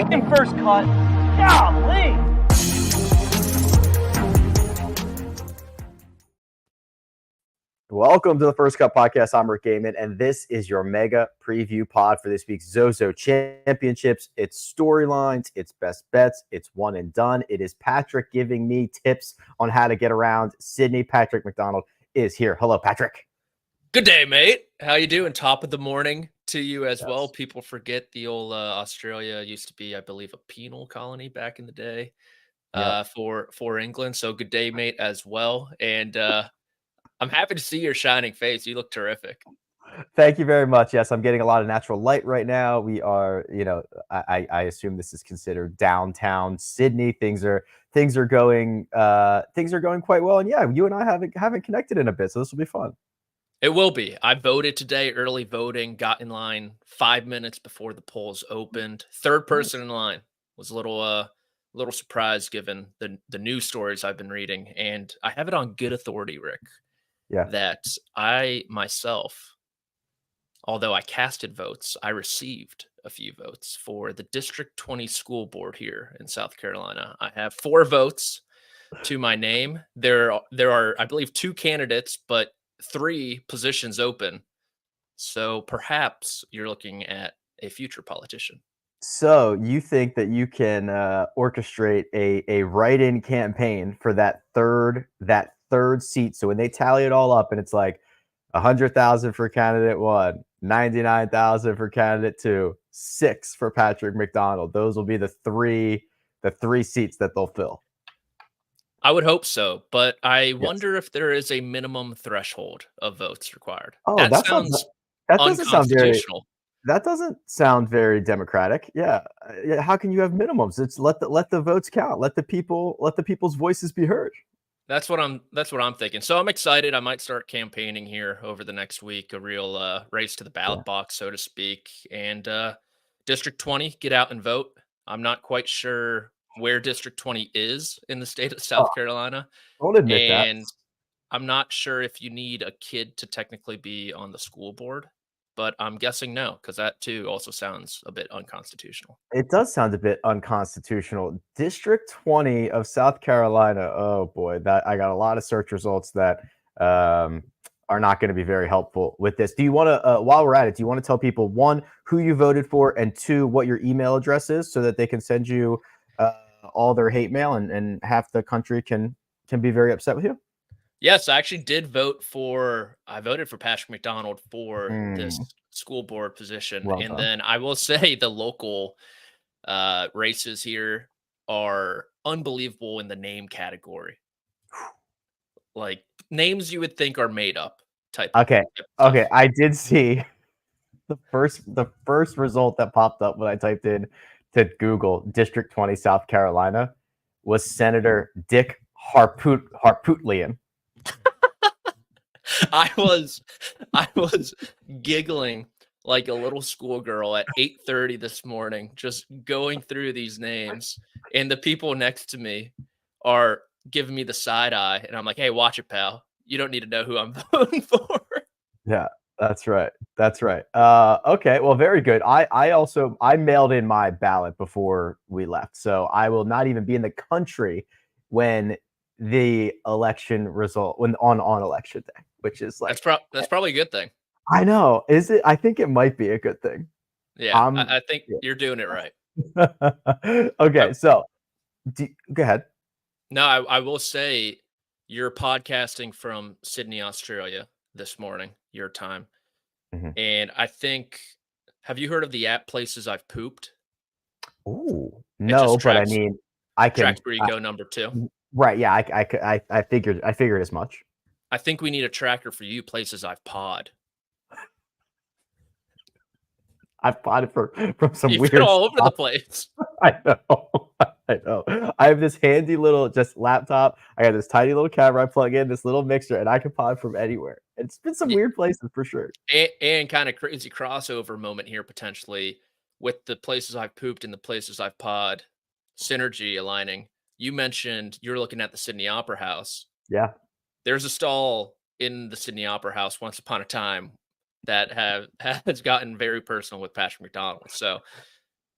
freaking first cut. Golly. Welcome to the First Cut Podcast. I'm Rick Gehman, and this is your mega preview pod for this week's Zozo Championships. It's storylines, it's best bets, it's one and done. It is Patrick giving me tips on how to get around Sydney. Patrick McDonald is here. Hello, Patrick. Good day, mate. How you doing? Top of the morning to you as well. People forget the old Australia used to be, I believe, a penal colony back in the day for England. So good day, mate, as well. And I'm happy to see your shining face. You look terrific. Thank you very much. Yes, I'm getting a lot of natural light right now. We are, I assume this is considered downtown Sydney. Things are going quite well. And yeah, you and I haven't connected in a bit, so this will be fun. It will be. I voted today, early voting, got in line 5 minutes before the polls opened. Third person in line. Was a little surprised given the news stories I've been reading. And I have it on good authority, Rick, that I myself, although I casted votes, I received a few votes for the District 20 school board here in South Carolina. I have 4 votes to my name. There are, I believe, 2 candidates, but 3 positions open. So perhaps you're looking at a future politician. So you think that you can orchestrate a write-in campaign for that third seat? So when they tally it all up and it's like 100,000 for candidate 1, 99,000 for candidate 2, 6 for Patrick McDonald. Those will be the three seats that they'll fill. I would hope so, but I wonder if there is a minimum threshold of votes required. Oh, that sounds unconstitutional. That doesn't sound very democratic. Yeah. How can you have minimums? It's let the votes count. Let the people's voices be heard. That's what I'm thinking. So I'm excited. I might start campaigning here over the next week, a real race to the ballot box, so to speak. And District 20, get out and vote. I'm not quite sure where District 20 is in the state of South Carolina. Don't admit that. And I'm not sure if you need a kid to technically be on the school board, but I'm guessing no, because that too also sounds a bit unconstitutional. It does sound a bit unconstitutional. District 20 of South Carolina. Oh boy, that I got a lot of search results that are not going to be very helpful with this. Do you want to, while we're at it, do you want to tell people, 1, who you voted for, and 2, what your email address is so that they can send you all their hate mail and half the country can be very upset with you? Yes, I actually I voted for Patrick McDonald for this school board position. And then I will say the local races here are unbelievable in the name category. Like names you would think are made up type. Okay. I did see the first result that popped up when I typed in to Google District 20 South Carolina was Senator Dick Harpootlian. I was giggling like a little schoolgirl at 8:30 this morning, just going through these names, and the people next to me are giving me the side eye, and I'm like, "Hey, watch it, pal. You don't need to know who I'm voting for." Yeah, that's right. Okay, well, very good. I mailed in my ballot before we left, so I will not even be in the country when the election result on election day, which is like that's probably a good thing. I know. Is it? I think it might be a good thing. Yeah, I think you're doing it right. Okay, so go ahead. No, I will say you're podcasting from Sydney, Australia this morning, your time. And I think, have you heard of the app Places I've Pooped? Oh, no, but I mean, I can track where you go number 2. Right. Yeah. I figured as much. I think we need a tracker for you. Places I've pod. I've potted from some You've weird been all over the place. I know. I have this handy little just laptop. I got this tiny little camera I plug in, this little mixer, and I can pod from anywhere. It's been some weird places for sure. And kind of crazy crossover moment here potentially with the Places I've Pooped and the Places I've pod synergy aligning. You mentioned you're looking at the Sydney Opera House. Yeah. There's a stall in the Sydney Opera House once upon a time that has gotten very personal with Patrick McDonald. So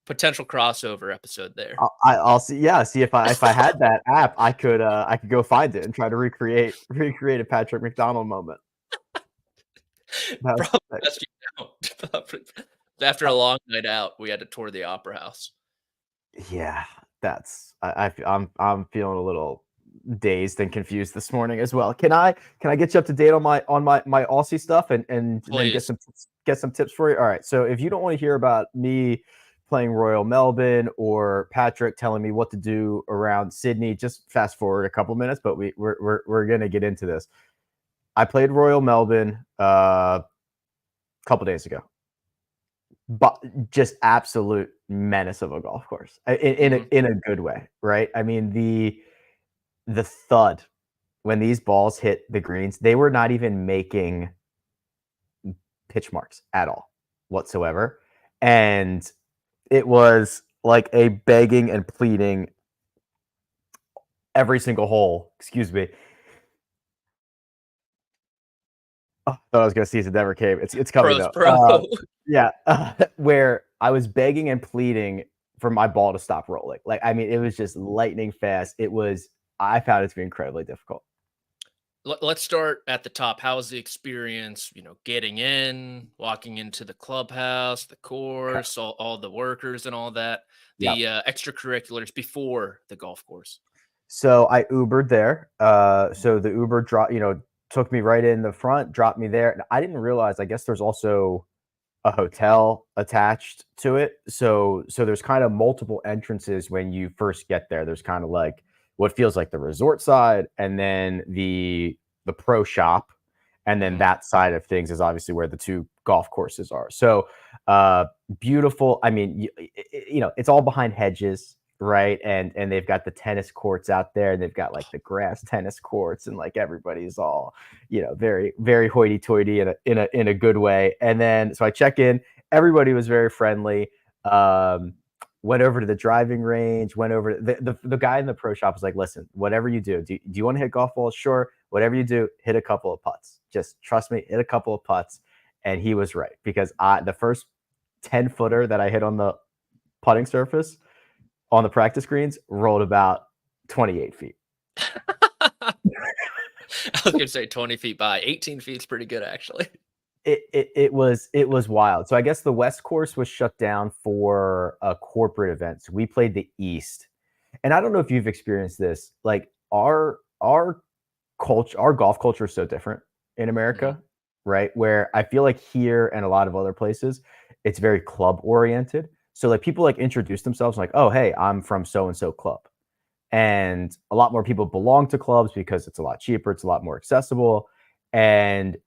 potential crossover episode there. I'll see. Yeah, see if I had that app, I could go find it and try to recreate a Patrick McDonald moment. Probably best you don't. After a long night out, we had to tour the Opera House. Yeah, I'm feeling a little dazed and confused this morning as well. Can I get you up to date on my Aussie stuff and then get some tips for you? All right. So if you don't want to hear about me playing Royal Melbourne or Patrick telling me what to do around Sydney, just fast forward a couple minutes. But we're gonna get into this. I played Royal Melbourne a couple days ago, but just absolute menace of a golf course in a good way, right? I mean the thud when these balls hit the greens, they were not even making pitch marks at all whatsoever, and it was like a begging and pleading every single hole. Excuse me. Oh, I thought I was going to see it never came. It's coming up. Yeah, where I was begging and pleading for my ball to stop rolling. Like, I mean, it was just lightning fast. I found it to be incredibly difficult. Let's start at the top. How was the experience, getting in, walking into the clubhouse, the course, all the workers and all that, the extracurriculars before the golf course? So I Ubered there. So the Uber took me right in the front, dropped me there. I didn't realize, I guess there's also a hotel attached to it. So there's kind of multiple entrances when you first get there. There's kind of like what feels like the resort side, and then the pro shop, and then that side of things is obviously where the two golf courses are. So beautiful. I mean, it's all behind hedges, right? And they've got the tennis courts out there, and they've got like the grass tennis courts, and like everybody's all very, very hoity-toity in a good way. And then so I check in, everybody was very friendly. Went over to the driving range, went over the guy in the pro shop was like, listen, whatever you do you want to hit golf balls? Sure. Whatever you do, hit a couple of putts. Just trust me, hit a couple of putts. And he was right, because the first 10-footer that I hit on the putting surface on the practice greens rolled about 28 feet. I was going to say 20 feet by 18 feet is pretty good, actually. It was wild. So I guess the West course was shut down for a corporate event. So we played the East. And I don't know if you've experienced this. Like our culture, our golf culture is so different in America, right? Where I feel like here and a lot of other places, it's very club oriented. So like people like introduce themselves like, oh, hey, I'm from so-and-so club. And a lot more people belong to clubs because it's a lot cheaper. It's a lot more accessible. And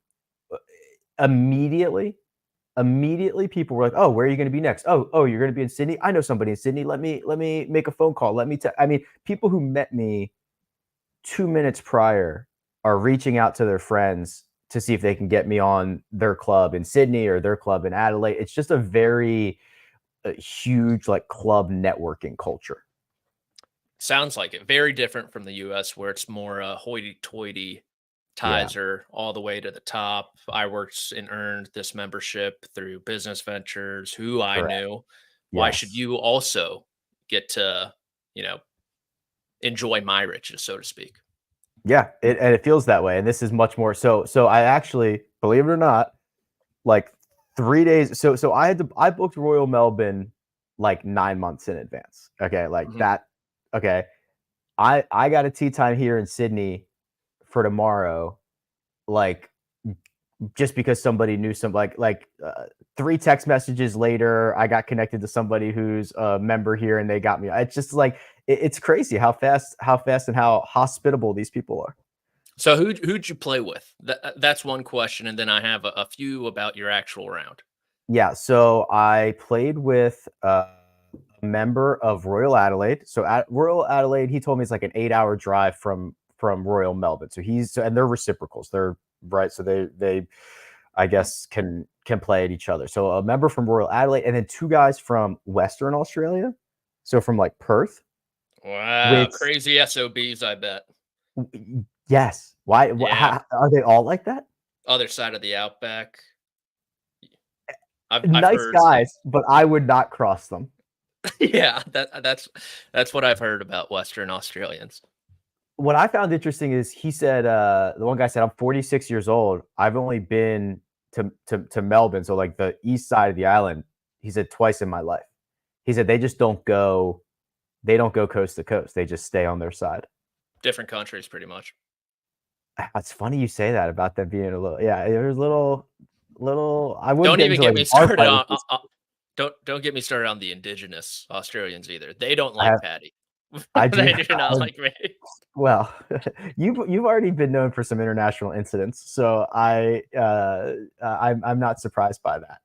immediately people were like, oh, where are you going to be next? Oh, you're going to be in Sydney. I know somebody in Sydney. Let me make a phone call. I mean, people who met me 2 minutes prior are reaching out to their friends to see if they can get me on their club in Sydney or their club in Adelaide. It's just a very huge like club networking culture. Sounds like it. Very different from the US, where it's more hoity-toity. Ties are all the way to the top. I worked and earned this membership through business ventures, who I knew. Why should you also get to, enjoy my riches, so to speak? Yeah, and it feels that way. And this is much more so. So I actually, believe it or not, like 3 days. So I booked Royal Melbourne like 9 months in advance. Okay, like that. Okay, I got a tee time here in Sydney for tomorrow, like just because somebody knew some like 3 text messages later, I got connected to somebody who's a member here, and they got me. It's just like it's crazy how fast and how hospitable these people are. So who'd you play with? That's one question, and then I have a few about your actual round. Yeah, so I played with a member of Royal Adelaide. So at Royal Adelaide, he told me it's like an 8-hour drive from Royal Melbourne. So and they're reciprocals. They're right. So they I guess can play at each other. So a member from Royal Adelaide, and then 2 guys from Western Australia. So from like Perth. Wow, crazy SOBs, I bet. Yes. Why? How, are they all like that? Other side of the outback. I've nice guys, but I would not cross them. Yeah, that's what I've heard about Western Australians. What I found interesting is he said, the one guy said, I'm 46 years old. I've only been to Melbourne, so like the east side of the island. He said twice in my life. He said they just don't go. They don't go coast to coast. They just stay on their side. Different countries, pretty much. It's funny you say that about them being a little. Yeah, there's little. I wouldn't Don't get even into get like me a bar started fight on. with this. Don't get me started on the indigenous Australians either. They don't I like have, Patty. I do. They do not like me. Well, you've already been known for some international incidents, so I'm not surprised by that.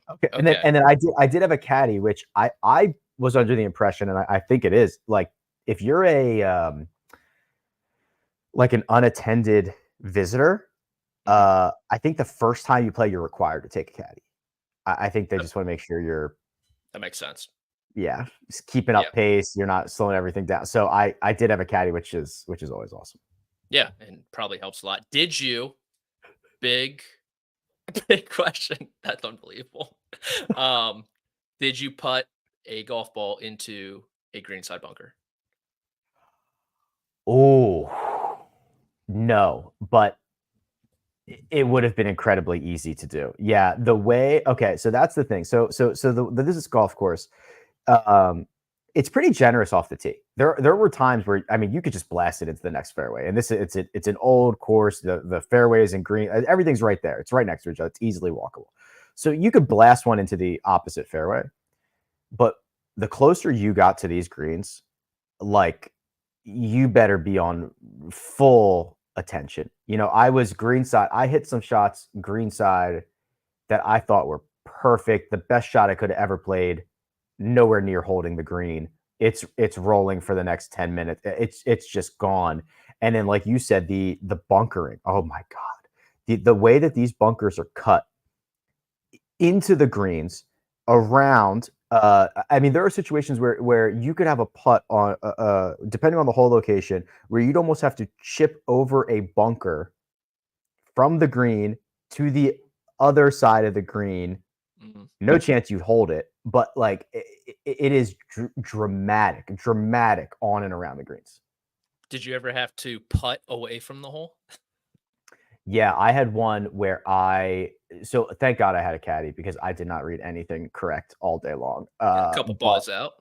Okay, and Okay. then I did have a caddy, which I was under the impression, and I think it is like if you're a like an unattended visitor, I think the first time you play, you're required to take a caddy. I think they just want to make sure you're That makes sense. just keeping Yeah. up pace. You're not slowing everything down. So I did have a caddy, which is always awesome. Yeah, and probably helps a lot. Did you big question? That's unbelievable. Did you put a golf ball into a greenside bunker? Oh, no, but it would have been incredibly easy to do. Yeah, the way. Okay, so that's the thing. So this is golf course. Um, it's pretty generous off the tee. There were times where I mean you could just blast it into the next fairway, and it's an old course. The fairway is in green. Everything's right there. It's right next to each other. It's easily walkable. So you could blast one into the opposite fairway, but the closer you got to these greens, like you better be on full attention. You know, I was greenside. I hit some shots greenside that I thought were perfect. The best shot I could have ever played. Nowhere near holding the green. It's rolling for the next 10 minutes. It's just gone. And then, like you said, the bunkering. Oh my God. The way that these bunkers are cut into the greens around. I mean, there are situations where you could have a putt on, depending on the hole location, where you'd almost have to chip over a bunker from the green to the other side of the green. No chance you hold it, but like it is dramatic on and around the greens. Did you ever have to putt away from the hole? Yeah, I had one where so thank God I had a caddy because I did not read anything correct all day long. A couple balls out.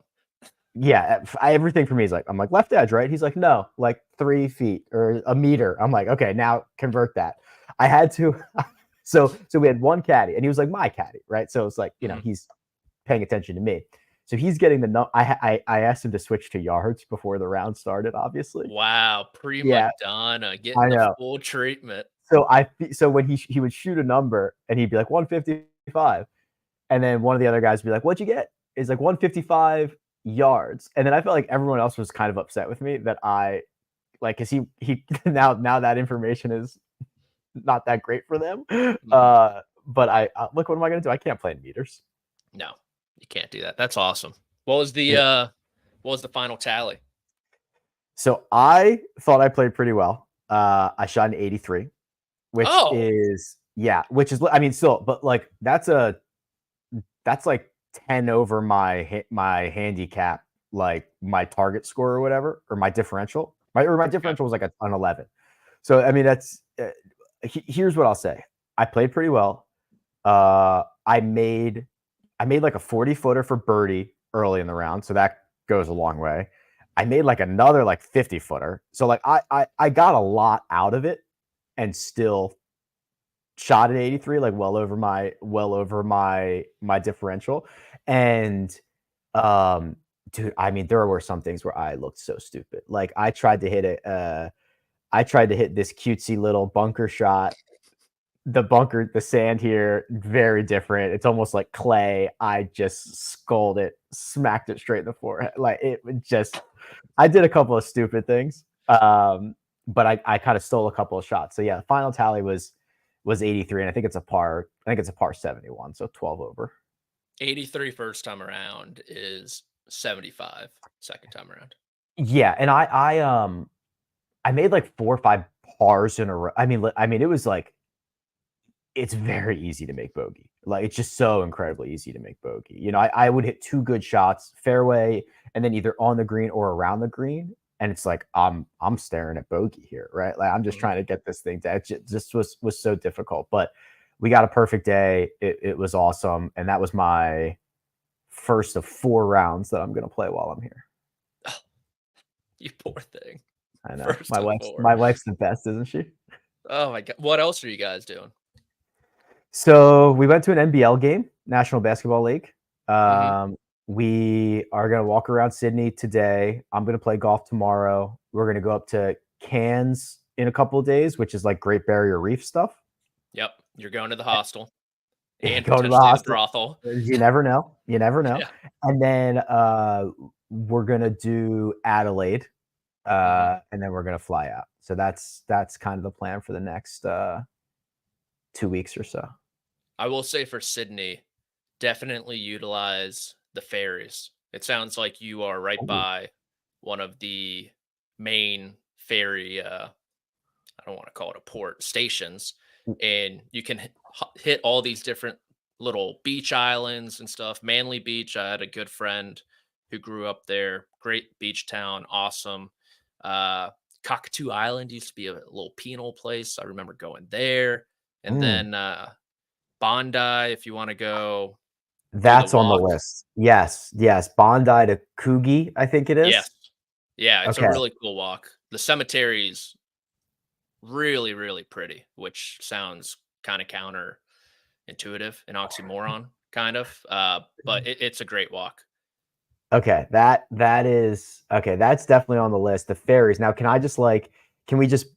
Yeah, everything for me is like, I'm like left edge, right? He's like, no, like 3 feet or a meter. I'm like, okay, now convert that. I had to. So we had one caddy, and he was like my caddy, right? So it's like, you know, he's paying attention to me. So he's getting the I asked him to switch to yards before the round started, obviously. Wow, prima donna, getting the full treatment. So when he would shoot a number and he'd be like 155, and then one of the other guys would be like, "What'd you get?" It's like 155 yards, and then I felt like everyone else was kind of upset with me that I like because he now that information is not that great for them. But I look, what am I going to do? I can't play in meters. No, you can't do that. That's awesome. What was the final tally? So I thought I played pretty well. I shot an 83, which is I mean still, but like that's like 10 over my handicap, like my target score or whatever, or my differential. My differential was like an 11. So I mean that's here's what I'll say. I played pretty well. I made like a 40-footer for birdie early in the round, so that goes a long way. I made like another like 50-footer. So like I got a lot out of it and still shot at 83, like well over my differential. And dude, I mean, there were some things where I looked so stupid. Like I tried to hit this cutesy little bunker shot. The sand here, very different. It's almost like clay. I just sculled it, smacked it straight in the forehead. Like it just, I did a couple of stupid things. But I kind of stole a couple of shots. So yeah, the final tally was 83, and I think it's a par 71, so 12 over. 83 first time around is 75 second time around. Yeah, and I made like 4 or 5 pars in a row. I mean it was like it's very easy to make bogey. Like, it's just so incredibly easy to make bogey. You know, I would hit 2 good shots, fairway, and then either on the green or around the green. And it's like, I'm staring at bogey here, right? Like, I'm just trying to get this thing to, it just was so difficult. But we got a perfect day. It was awesome. And that was my first of 4 rounds that I'm going to play while I'm here. You poor thing. I know. My wife's the best, isn't she? Oh my God. What else are you guys doing? So we went to an NBL game, National Basketball League. We are going to walk around Sydney today. I'm going to play golf tomorrow. We're going to go up to Cairns in a couple of days, which is like Great Barrier Reef stuff. Yep. You're going to the hostel. And go to the hostel. Brothel. You never know. Yeah. And then we're going to do Adelaide, and then we're going to fly out. So that's kind of the plan for the next 2 weeks or so. I will say for Sydney, definitely utilize the ferries. It sounds like you are right by one of the main ferry, I don't want to call it a port, stations, and you can hit all these different little beach islands and stuff. Manly Beach, I had a good friend who grew up there. Great beach town, awesome. Cockatoo Island used to be a little penal place. I remember going there. And then Bondi, if you want to go. That's on the list. Yes. Bondi to Coogee, I think it is. Yes. Yeah, it's a really cool walk. The cemetery's really, really pretty, which sounds kind of counterintuitive, an oxymoron, kind of. But it's a great walk. Okay, that is okay. That's definitely on the list. The ferries. Now, can we just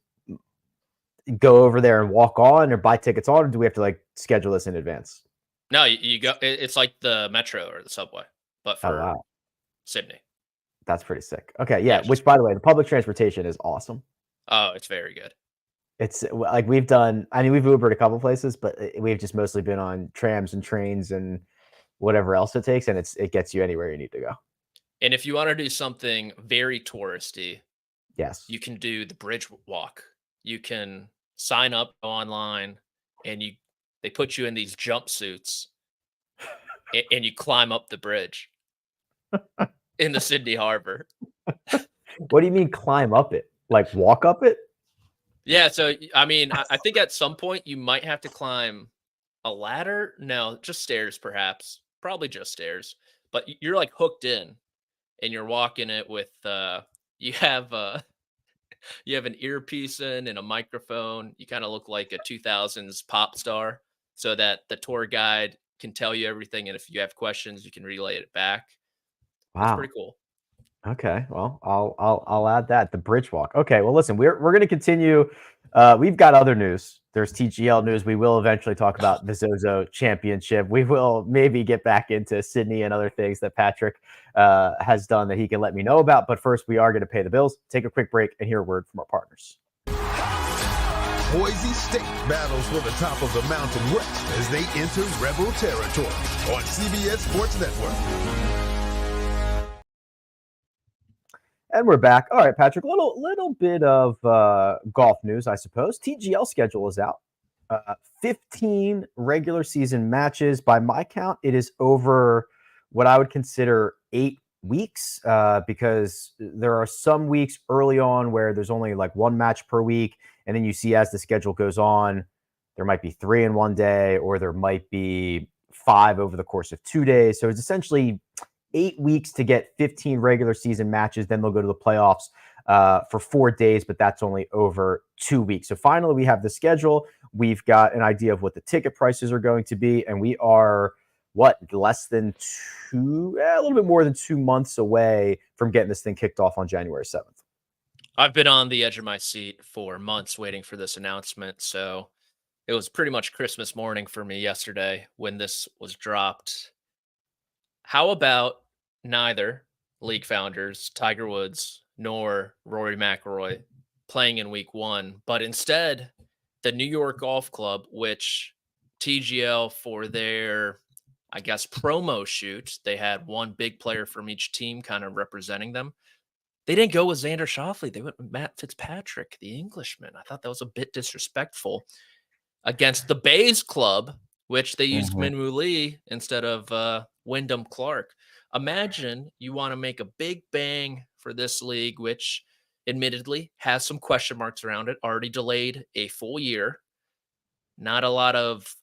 go over there and walk on, or buy tickets on, or do we have to like schedule this in advance? No, you go. It's like the metro or the subway, but for Sydney. That's pretty sick. Okay, yeah. Which, by the way, the public transportation is awesome. Oh, it's very good. It's like we've Ubered a couple places, but we've just mostly been on trams and trains and whatever else it takes, and it gets you anywhere you need to go. And if you want to do something very touristy, yes, you can do the bridge walk. You can sign up online, and they put you in these jumpsuits, and you climb up the bridge in the Sydney Harbor. What do you mean climb up it? Like walk up it? Yeah. So I mean, I think at some point you might have to climb a ladder. No, just stairs, perhaps. Probably just stairs. But you're like hooked in, and you're walking it with you have an earpiece in and a microphone. You kind of look like a 2000s pop star, so that the tour guide can tell you everything, and if you have questions, you can relay it back. Wow, it's pretty cool. Okay, well, I'll add that, the bridge walk. Okay, well, listen, we're going to continue. We've got other news. There's TGL news. We will eventually talk about the Zozo Championship. We will maybe get back into Sydney and other things that Patrick has done that he can let me know about. But first, we are going to pay the bills, take a quick break, and hear a word from our partners. Boise State battles for the top of the Mountain West as they enter Rebel territory on CBS Sports Network. And we're back. All right, Patrick, little bit of golf news, I suppose. TGL schedule is out. 15 regular season matches. By my count, it is over what I would consider 8 weeks because there are some weeks early on where there's only like 1 match per week. And then you see as the schedule goes on, there might be 3 in one day, or there might be 5 over the course of 2 days. So it's essentially 8 weeks to get 15 regular season matches. Then they'll go to the playoffs for 4 days, but that's only over 2 weeks. So finally, we have the schedule. We've got an idea of what the ticket prices are going to be, and we are less than a little bit more than 2 months away from getting this thing kicked off on January 7th. I've been on the edge of my seat for months waiting for this announcement. So it was pretty much Christmas morning for me yesterday when this was dropped. How about neither league founders, Tiger Woods nor Rory McIlroy, playing in week 1, but instead the New York Golf Club, which TGL for their, I guess, promo shoot, they had one big player from each team kind of representing them. They didn't go with Xander Schauffele. They went with Matt Fitzpatrick, the Englishman. I thought that was a bit disrespectful. against the Bays Club, which they used Mhm. Minwoo Lee instead of Wyndham Clark. Imagine you want to make a big bang for this league, which admittedly has some question marks around it, already delayed a full year. Not a lot of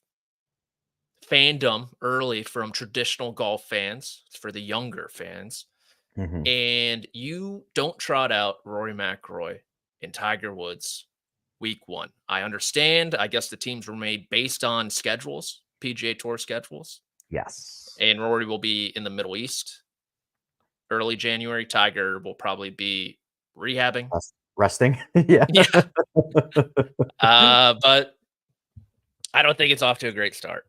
fandom early from traditional golf fans. It's for the younger fans. Mhm. And you don't trot out Rory McIlroy and Tiger Woods week one. I understand. I guess the teams were made based on schedules, PGA Tour schedules. Yes. And Rory will be in the Middle East early January. Tiger will probably be rehabbing. Resting. Yeah. Yeah. But I don't think it's off to a great start.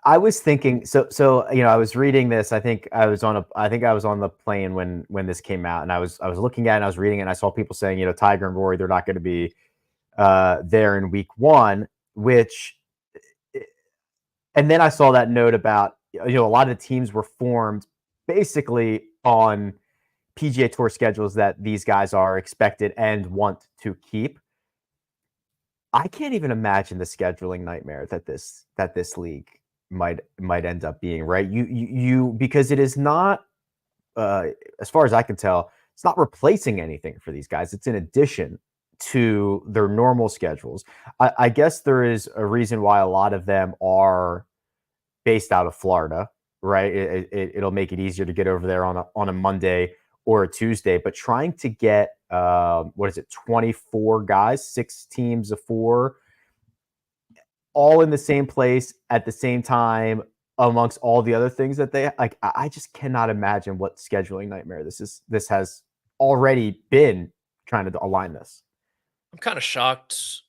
I was thinking, so I was reading this. I think I was on the plane when this came out, and I was looking at it and I was reading it, and I saw people saying, Tiger and Rory, they're not going to be there in week one, and then I saw that note about, a lot of the teams were formed basically on PGA Tour schedules that these guys are expected and want to keep. I can't even imagine the scheduling nightmare that this league might end up being, right? You because it is not, as far as I can tell, it's not replacing anything for these guys. It's in addition to their normal schedules. I guess there is a reason why a lot of them are based out of Florida, right? It'll make it easier to get over there on a Monday or a Tuesday, but trying to get 24 guys, 6 teams of 4, all in the same place at the same time, amongst all the other things that they like. I just cannot imagine what scheduling nightmare this has already been trying to align this. I'm kind of shocked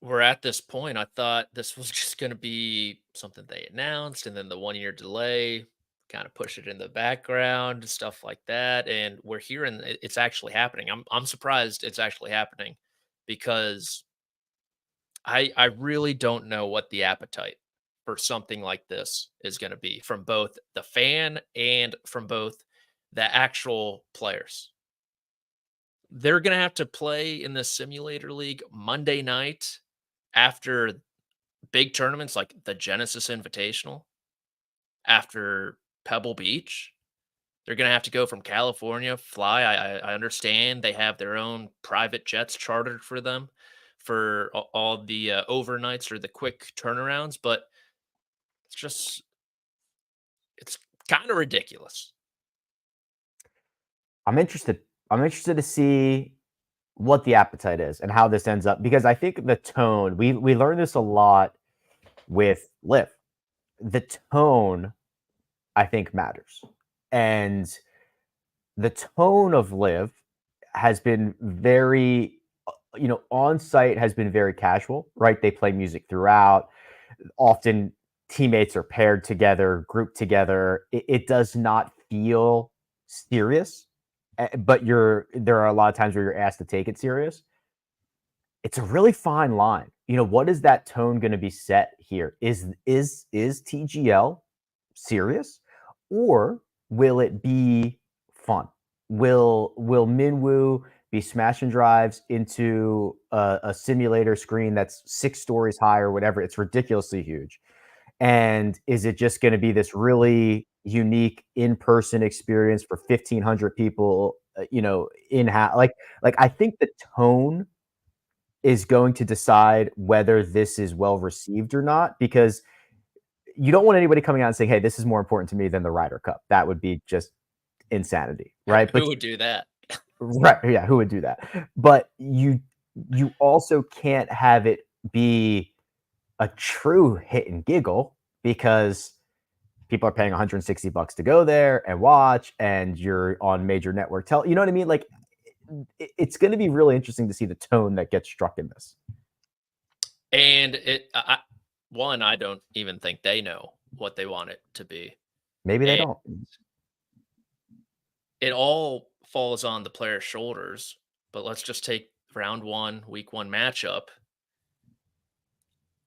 we're at this point. I thought this was just going to be something they announced, and then the 1-year delay kind of push it in the background, stuff like that. And we're hearing it's actually happening. I'm surprised it's actually happening, because I really don't know what the appetite for something like this is going to be from both the fan and from both the actual players. They're going to have to play in the simulator league Monday night after big tournaments like the Genesis Invitational, after Pebble Beach. They're going to have to go from California, fly. I understand they have their own private jets chartered for them for all the overnights or the quick turnarounds, but it's kind of ridiculous. I'm interested to see what the appetite is and how this ends up, because I think the tone, we learned this a lot with Liv. The tone, I think, matters. And the tone of Liv has been very, on site has been very casual, right? They play music throughout. Often teammates are paired together, grouped together. It does not feel serious, but there are a lot of times where you're asked to take it serious. It's a really fine line. What is that tone going to be set here? Is TGL serious, or will it be fun? Will Minwoo be smashing drives into a simulator screen that's 6 stories high or whatever? It's ridiculously huge. And is it just going to be this really unique in-person experience for 1,500 people, in-house? Like I think the tone is going to decide whether this is well received or not, because you don't want anybody coming out and saying, "Hey, this is more important to me than the Ryder Cup." That would be just insanity, right? Who would do that? Right, yeah, who would do that? But you also can't have it be a true hit and giggle, because people are paying $160 to go there and watch, and you're on major network you know what I mean? Like, it's going to be really interesting to see the tone that gets struck in this. And I don't even think they know what they want it to be. Maybe they don't. It all falls on the player's shoulders. But let's just take round 1, week 1 matchup.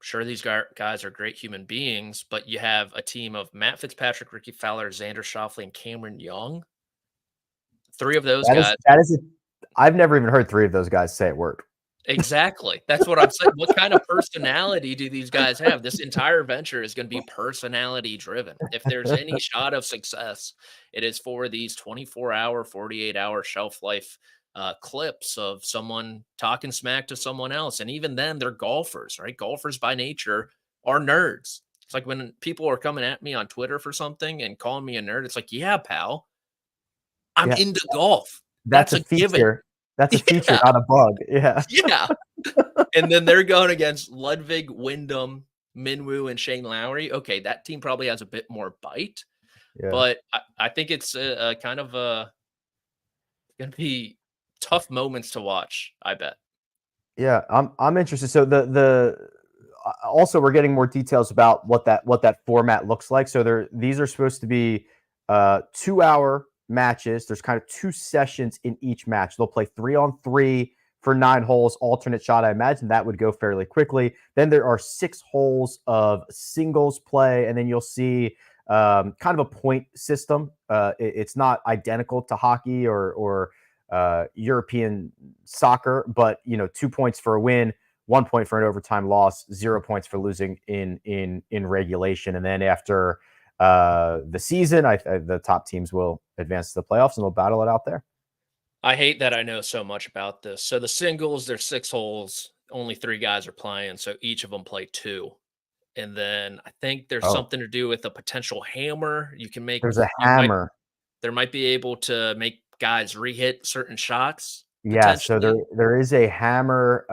Sure, these guys are great human beings, but you have a team of Matt Fitzpatrick, Ricky Fowler, Xander Schauffele, and Cameron Young. 3 of those guys. I've never even heard 3 of those guys say a word. Exactly. That's what I'm saying. What kind of personality do these guys have? This entire venture is going to be personality driven. If there's any shot of success, it is for these 24-hour, 48-hour shelf life clips of someone talking smack to someone else. And even then, they're golfers, right? Golfers by nature are nerds. It's like when people are coming at me on Twitter for something and calling me a nerd, it's like, yeah, pal, I'm Yeah, into golf. that's That's a a given. feature. That's a feature, Yeah. not a bug. Yeah. Yeah. And then they're going against Ludwig, Wyndham, Minwoo, and Shane Lowry. Okay, that team probably has a bit more bite, Yeah. but I think it's a kind of going to be tough moments to watch, I bet. Yeah, I'm interested. So also we're getting more details about what that format looks like. So these are supposed to be 2-hour matches. There's kind of 2 sessions in each match. They'll play 3-on-3 for 9 holes, alternate shot. I imagine that would go fairly quickly. Then there are 6 holes of singles play, and then you'll see kind of a point system. It's not identical to hockey or European soccer, but 2 points for a win, 1 point for an overtime loss, 0 points for losing in regulation. And then after the season, the top teams will advance to the playoffs and they'll battle it out there. I hate that I know so much about this. So the singles, there's 6 holes, only 3 guys are playing, so each of them play 2. And then I think there's something to do with a potential hammer. You can make There's a hammer. There might be able to make guys re-hit certain shots. Yeah, so there is a hammer,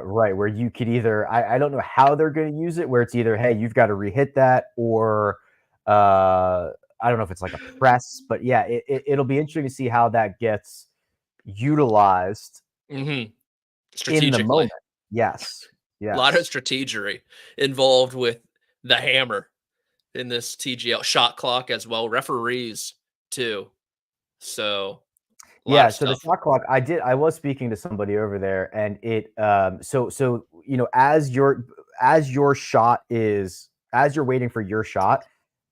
right, where you could either I don't know how they're going to use it, where it's either, hey, you've got to re-hit that, or I don't know if it's like a press, but yeah, it'll be interesting to see how that gets utilized in the moment. Yes. A lot of strategery involved with the hammer in this TGL shot clock as well. Referees too. So yeah, so the shot clock, I was speaking to somebody over there, and it so as you're waiting for your shot,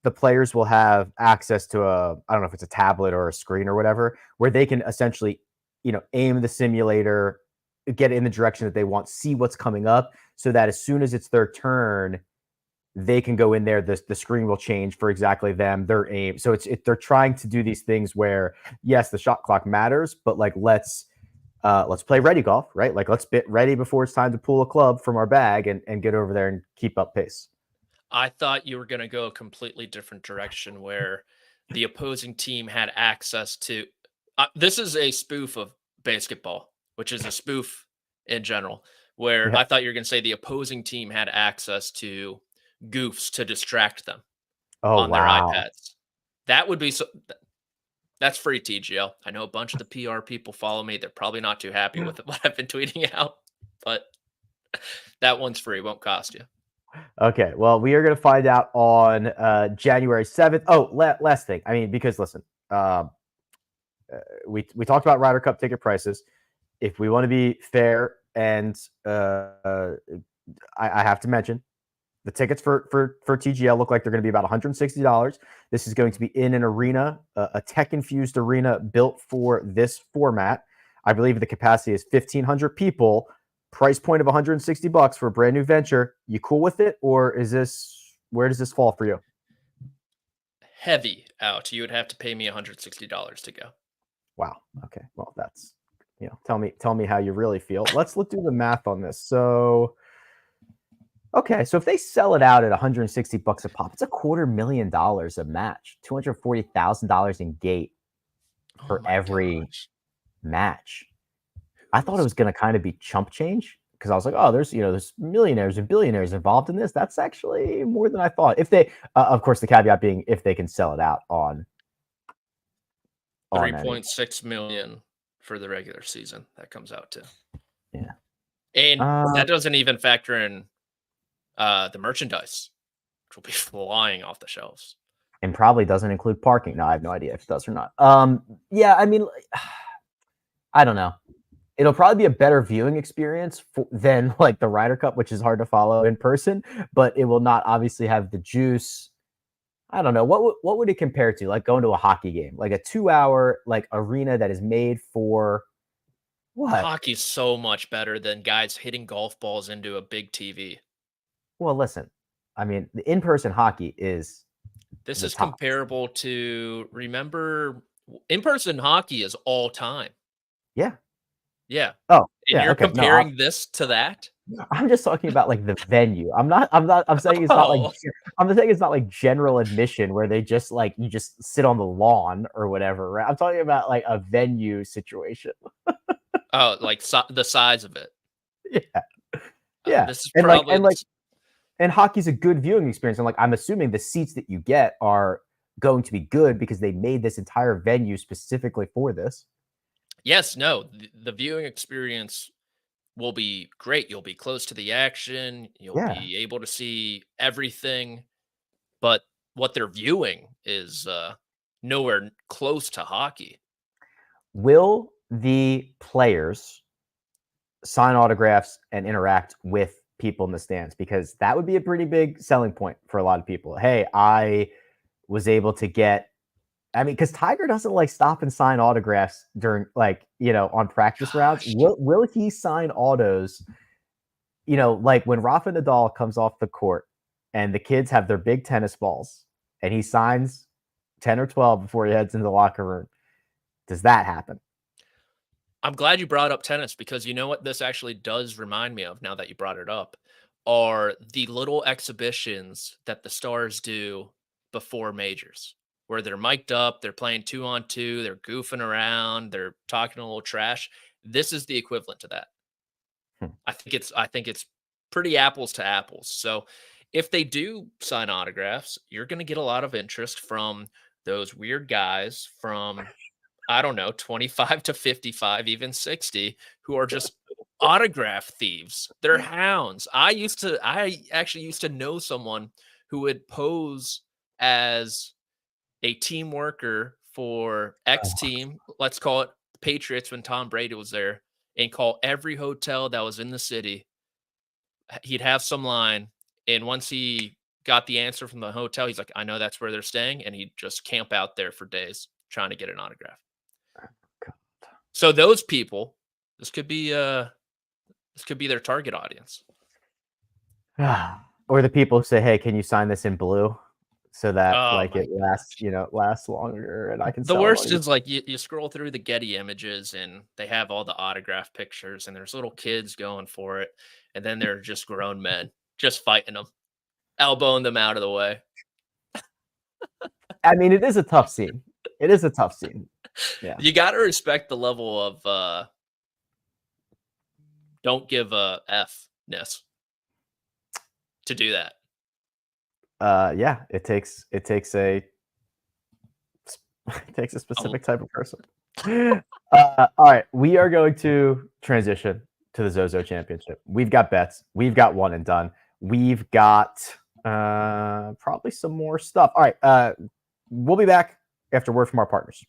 the players will have access to I don't know if it's a tablet or a screen or whatever, where they can essentially aim the simulator, get it in the direction that they want, see what's coming up, so that as soon as it's their turn, they can go in there. The screen will change for exactly them, their aim. So they're trying to do these things where, yes, the shot clock matters, but like let's play ready golf, right? Like let's get ready before it's time to pull a club from our bag and get over there and keep up pace. I thought you were going to go a completely different direction where the opposing team had access to. This is a spoof of basketball, which is a spoof in general, where I thought you were going to say the opposing team had access to goofs to distract them on their iPads. That would be that's free, TGL. I know a bunch of the PR people follow me. They're probably not too happy with what I've been tweeting out, but that one's free. Won't cost you. Okay, well, we are going to find out on January 7th. Oh, last thing. I mean, because listen, we talked about Ryder Cup ticket prices. If we want to be fair, and I have to mention, the tickets for TGL look like they're going to be about $160. This is going to be in an arena, a tech-infused arena built for this format. I believe the capacity is 1,500 people. Price point of $160 for a brand new venture. You cool with it, or where does this fall for you? Heavy out. You would have to pay me $160 to go. Wow. Okay. Well, that's tell me how you really feel. Let's do the math on this. So. Okay, so if they sell it out at $160 a pop, it's $250,000 a match, $240,000 in gate for every match. I thought it was going to kind of be chump change, because I was like, oh, there's millionaires and billionaires involved in this. That's actually more than I thought. If they, of course, the caveat being if they can sell it out on 3.6 million for the regular season. That comes out to. Yeah, and that doesn't even factor in the merchandise, which will be flying off the shelves, and probably doesn't include parking. No, I have no idea if it does or not. Yeah, I mean, I don't know. It'll probably be a better viewing experience than like the Ryder Cup, which is hard to follow in person, but it will not obviously have the juice. I don't know. What would it compare to? Like going to a hockey game, like a 2-hour like arena that is made for What? Hockey's so much better than guys hitting golf balls into a big TV. Well, listen, I mean, the in-person hockey is This the is top. comparable to, remember, in-person hockey is all time. Yeah. Yeah. Oh, And yeah. you're Okay. No, comparing this to that? I'm just talking about like the venue. I'm saying it's not like Oh. I'm saying it's not like general admission where they just like you just sit on the lawn or whatever, right? I'm talking about like a venue situation. Oh, like the size of it. Yeah. Yeah. This is And like probably and like and hockey's a good viewing experience. And like I'm assuming the seats that you get are going to be good because they made this entire venue specifically for this. yes, no, the viewing experience will be great. You'll be close to the action. You'll Yeah. be able to see everything, but what they're viewing is nowhere close to hockey. Will the players sign autographs and interact with people in the stands? Because that would be a pretty big selling point for a lot of people. Hey, I was able to get, I mean, because Tiger doesn't like stop and sign autographs during like, on practice rounds. Will he sign autos? Like when Rafa Nadal comes off the court and the kids have their big tennis balls and he signs 10 or 12 before he heads into the locker room. Does that happen? I'm glad you brought up tennis, because you know what this actually does remind me of, now that you brought it up, are the little exhibitions that the stars do before majors, where they're mic'd up, they're playing 2-on-2, they're goofing around, they're talking a little trash. This is the equivalent to that. I think it's pretty apples to apples. So if they do sign autographs, you're going to get a lot of interest from those weird guys from, I don't know, 25 to 55, even 60, who are just autograph thieves. They're hounds. I actually used to know someone who would pose as a team worker for X team, let's call it Patriots when Tom Brady was there, and call every hotel that was in the city. He'd have some line, and once he got the answer from the hotel, he's like, I know that's where they're staying, and he'd just camp out there for days trying to get an autograph. So those people, this could be their target audience. Or the people who say, hey, can you sign this in blue so that it lasts, gosh. lasts longer and I can The sell worst it is like you scroll through the Getty images and they have all the autograph pictures and there's little kids going for it. And then they're just grown men just fighting them, elbowing them out of the way. I mean, it is a tough scene. Yeah. You got to respect the level of don't give a F-ness to do that. Yeah, it takes a specific type of person. All right, we are going to transition to the Zozo Championship. We've got bets. We've got one and done. We've got probably some more stuff. All right, we'll be back after word from our partners.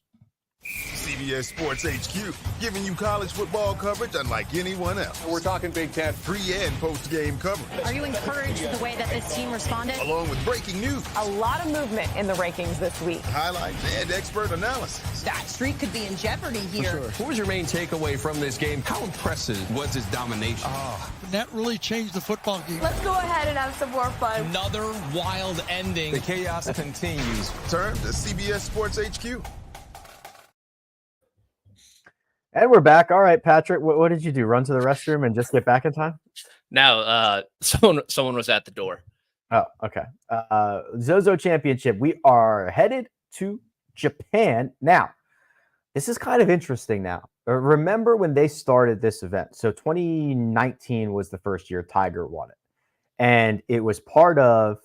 CBS Sports HQ, giving you college football coverage unlike anyone else. We're talking Big Ten. Pre- and post-game coverage. Are you encouraged with the way that this team responded? Along with breaking news. A lot of movement in the rankings this week. Highlights and expert analysis. That streak could be in jeopardy here. Sure. What was your main takeaway from this game? How impressive was his domination? That really changed the football game. Let's go ahead and have some more fun. Another wild ending. The chaos continues. Turn to CBS Sports HQ. And we're back. All right, Patrick, what did you do? Run to the restroom and just get back in time? Now, someone was at the door. Oh, okay. Zozo Championship. We are headed to Japan. Now, this is kind of interesting now. Remember when they started this event? So 2019 was the first year Tiger won it. And it was part of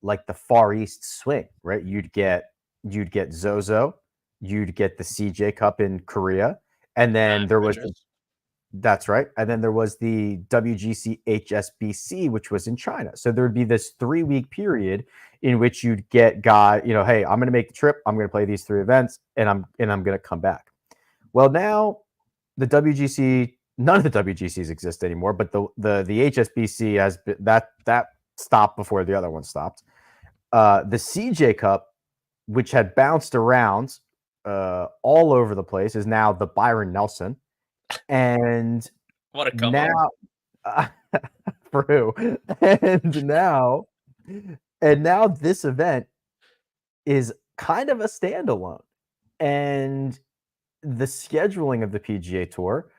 like the Far East swing, right? You'd get Zozo, you'd get the CJ Cup in Korea. And then that's right. And then there was the WGC HSBC, which was in China. So there would be this 3-week period in which you'd get hey, I'm going to make the trip. I'm going to play these 3 events and I'm going to come back. Well, now the WGC, none of the WGCs exist anymore, but the HSBC has been, that stopped before the other one stopped. The CJ Cup, which had bounced around all over the place, is now the Byron Nelson. And What a come now, for who? And now this event is kind of a standalone. And the scheduling of the PGA Tour,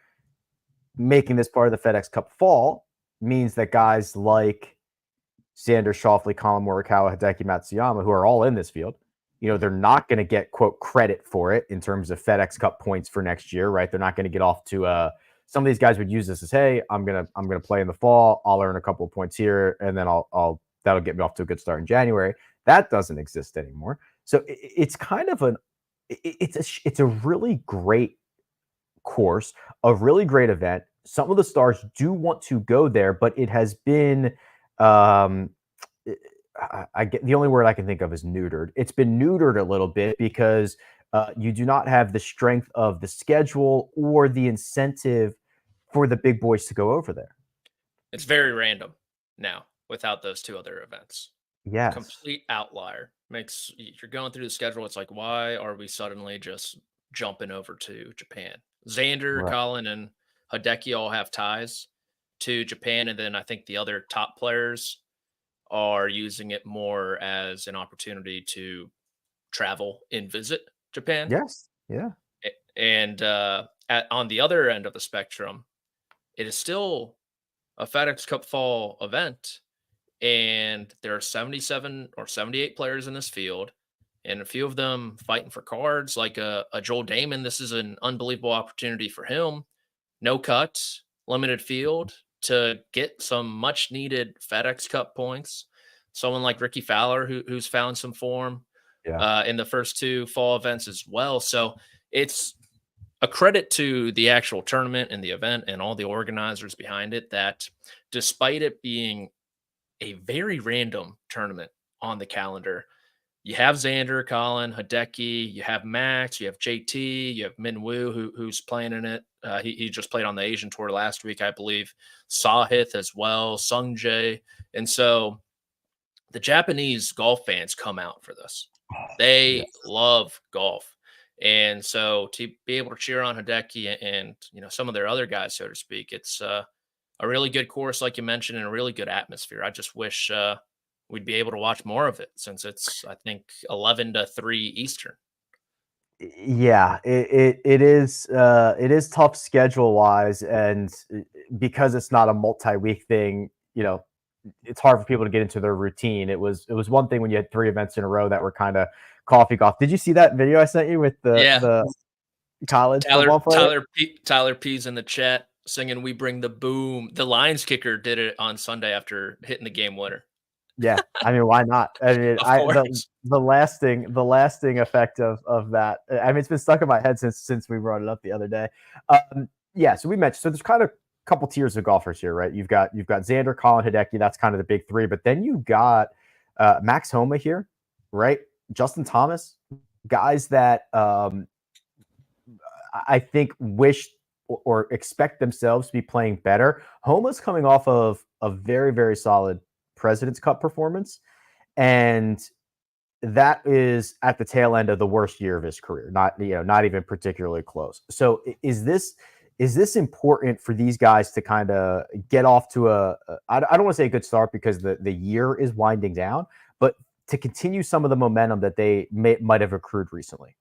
making this part of the FedEx Cup fall, means that guys like Xander, Schauffele, Collin, Morikawa, Hideki, Matsuyama, who are all in this field, they're not going to get, quote, credit for it in terms of FedEx Cup points for next year, right? They're not going to get off to some of these guys would use this as, hey, I'm gonna play in the fall. I'll earn a couple of points here, and then that'll get me off to a good start in January. That doesn't exist anymore. So it's kind of it's a really great course, a really great event. Some of the stars do want to go there, but it has been I get the only word I can think of is neutered. It's been neutered a little bit because you do not have the strength of the schedule or the incentive for the big boys to go over there. It's very random now without those two other events. Yes. Complete outlier. You're going through the schedule. It's like, why are we suddenly just jumping over to Japan? Xander, Right. Collin, and Hideki all have ties to Japan. And then I think the other top players are using it more as an opportunity to travel and visit Japan. Yes. Yeah. And on the other end of the spectrum, it is still a FedEx Cup fall event. And there are 77 or 78 players in this field, and a few of them fighting for cards, like a Joel Damon. This is an unbelievable opportunity for him. No cuts, limited field to get some much needed FedEx Cup points. Someone like Ricky Fowler, who's found some form in the first two fall events as well. So it's a credit to the actual tournament and the event and all the organizers behind it that despite it being a very random tournament on the calendar, you have Xander, Collin, Hideki, you have Max, you have JT, you have Min Woo, who's playing in it. He just played on the Asian Tour last week, I believe. Sahith as well, Sung Jae. And so the Japanese golf fans come out for this. They love golf. And so to be able to cheer on Hideki and some of their other guys, so to speak, it's a really good course, like you mentioned, and a really good atmosphere. I just wish we'd be able to watch more of it since it's, I think, 11 to 3 Eastern. Yeah, it is tough schedule wise, and because it's not a multi-week thing, it's hard for people to get into their routine. It was one thing when you had 3 events in a row that were kind of coffee golf. Did you see that video I sent you with the college football player? Tyler P's in the chat singing "We Bring the Boom." The Lions kicker did it on Sunday after hitting the game winner. Yeah, I mean, why not? I mean, the lasting effect of that. I mean, it's been stuck in my head since we brought it up the other day. Yeah, so we mentioned, so there's kind of a couple tiers of golfers here, right? You've got Xander, Collin, Hideki. That's kind of the big 3, but then you've got Max Homa here, right? Justin Thomas, guys that I think wish or expect themselves to be playing better. Homa's coming off of a very, very solid President's Cup performance, and that is at the tail end of the worst year of his career, not even particularly close. So is this important for these guys to kind of get off to I don't want to say a good start because the year is winding down, but to continue some of the momentum that they might have accrued recently?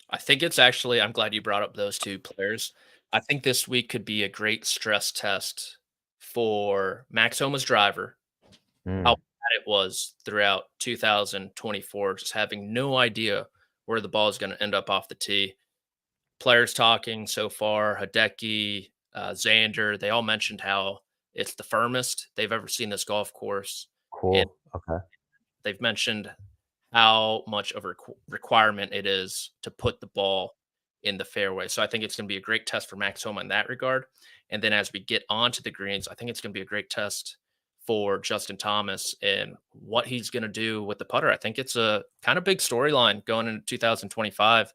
I think it's actually, I'm glad you brought up those 2 players. I think this week could be a great stress test for Max Homa's driver, how bad it was throughout 2024, just having no idea where the ball is going to end up off the tee. Players talking so far, Hideki, Xander, they all mentioned how it's the firmest they've ever seen this golf course. Cool. Okay. They've mentioned how much of a requirement it is to put the ball in the fairway. So I think it's going to be a great test for Max Homa in that regard. And then as we get onto the greens, I think it's going to be a great test for Justin Thomas and what he's going to do with the putter. I think it's a kind of big storyline going into 2025.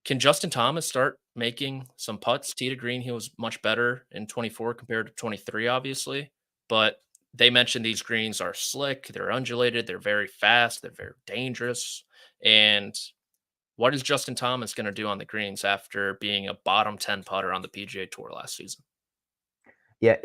Can Justin Thomas start making some putts? Tee to green, he was much better in 24 compared to 23, obviously. But they mentioned these greens are slick, they're undulated, they're very fast, they're very dangerous. And what is Justin Thomas going to do on the greens after being a bottom 10 putter on the PGA Tour last season? Yeah,